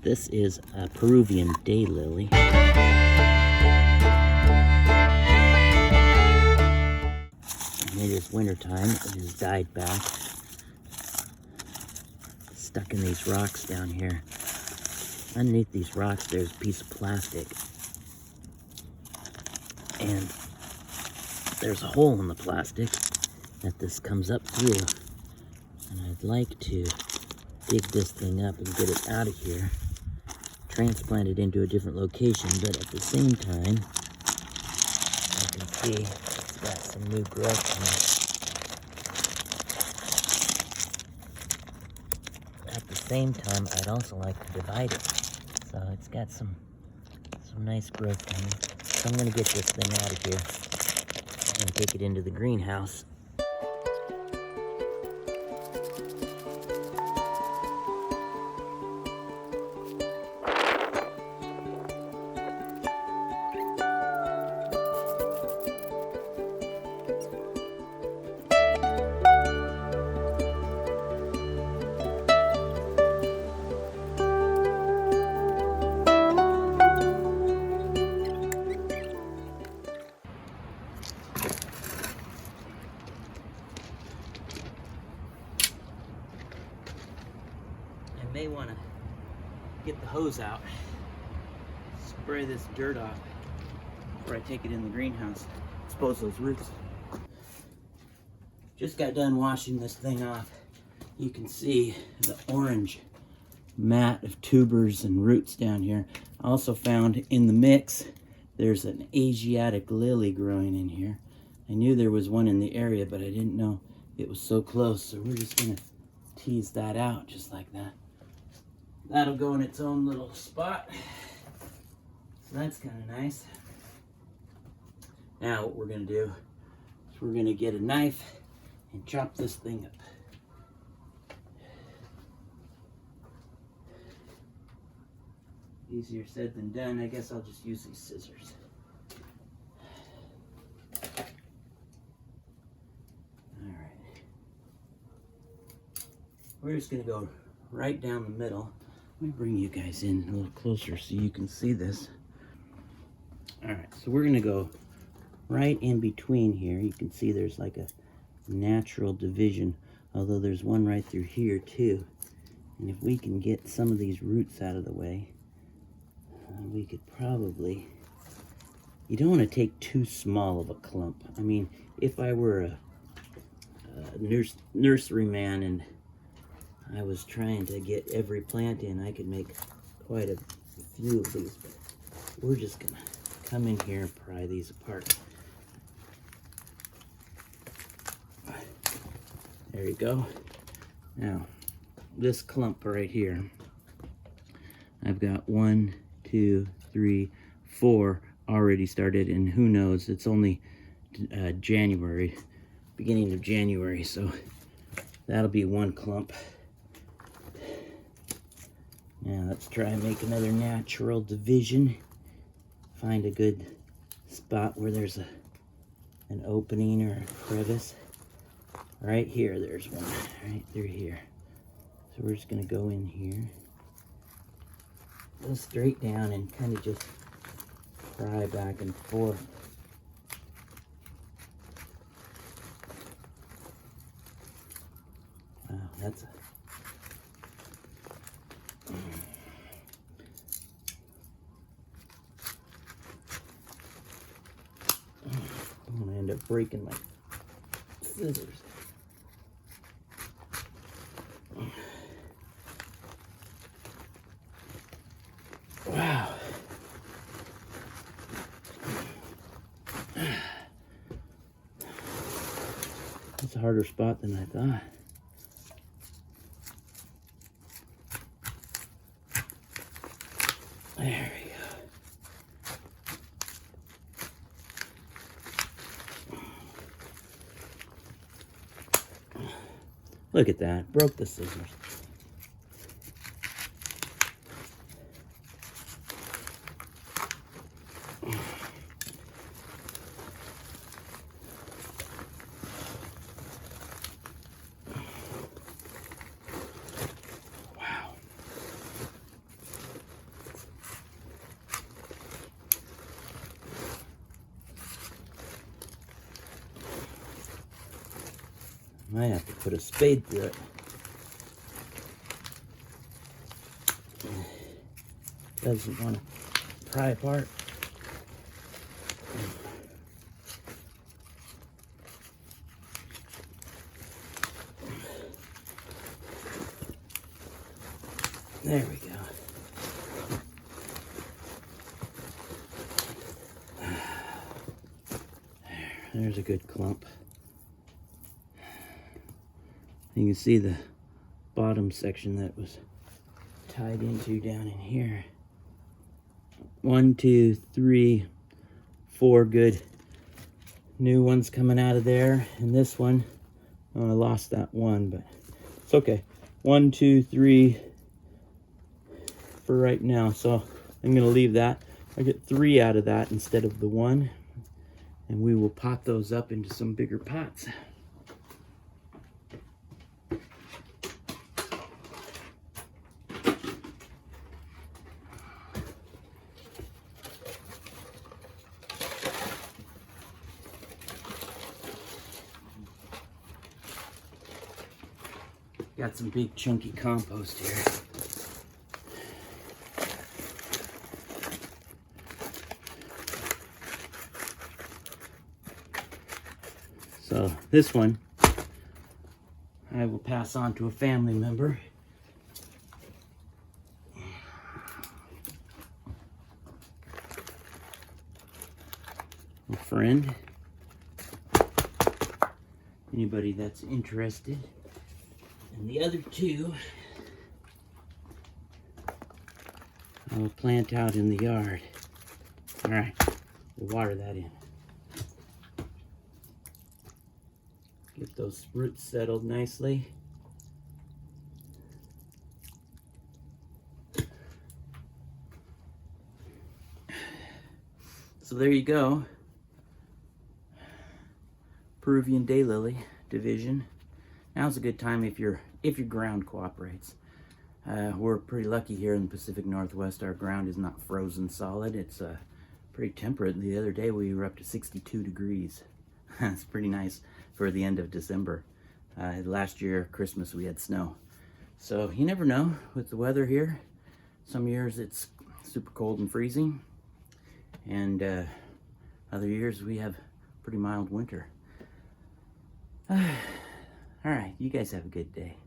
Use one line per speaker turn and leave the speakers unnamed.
This is a Peruvian daylily. And it is wintertime. It has died back. Stuck in these rocks down here. Underneath these rocks there's a piece of plastic. And there's a hole in the plastic that this comes up through. And I'd like to dig this thing up and get it out of here. Transplant it into a different location, but at the same time, I can see it's got some new growth in it. At the same time, I'd also like to divide it. So it's got some nice growth in it. So I'm gonna get this thing out of here and take it into the greenhouse. I may want to get the hose out, spray this dirt off before I take it in the greenhouse, expose those roots. Just got done washing this thing off. You can see the orange mat of tubers and roots down here. I also found in the mix there's an Asiatic lily growing in here. I knew there was one in the area, but I didn't know it was so close, so we're just gonna tease that out just like that. That'll go in its own little spot. So that's kind of nice. Now what we're gonna do is we're gonna get a knife and chop this thing up. Easier said than done. I guess I'll just use these scissors. All right. We're just gonna go right down the middle. Let me bring you guys in a little closer so you can see this. All right, so we're gonna go right in between here. You can see there's like a natural division, although there's one right through here too. And if we can get some of these roots out of the way, we could probably, you don't want to take too small of a clump. I mean, if I were a nurseryman and I was trying to get every plant in, I could make quite a few of these, but we're just gonna come in here and pry these apart. There you go. Now, this clump right here, I've got 1, 2, 3, 4 already started, and who knows, it's only January, beginning of January, so that'll be one clump. Now let's try and make another natural division. Find a good spot where there's an opening or a crevice. Right here, there's one, right through here. So we're just gonna go in here, go straight down and kind of just pry back and forth. Wow, that's I'm gonna end up breaking my scissors. Wow. That's a harder spot than I thought. There we go. Look at that. Broke the scissors. Might have to put a spade through it. Doesn't want to pry apart. There we go. There's a good clump. You can see the bottom section that was tied into down in here. 1, 2, 3, 4 good new ones coming out of there. And this one, oh, I lost that one, but it's okay. 1, 2, 3 for right now. So I'm gonna leave that. I get 3 out of that instead of the 1. And we will pot those up into some bigger pots. Got some big chunky compost here. So this one I will pass on to a family member. A friend. Anybody that's interested. And the other 2 I will plant out in the yard. All right, we'll water that in. Get those roots settled nicely. So there you go. Peruvian daylily division. Now's a good time if your ground cooperates. We're pretty lucky here in the Pacific Northwest. Our ground is not frozen solid. It's pretty temperate. The other day we were up to 62 degrees. It's pretty nice for the end of December. Last year, Christmas, we had snow. So you never know with the weather here. Some years it's super cold and freezing. And other years we have pretty mild winter. All right, you guys have a good day.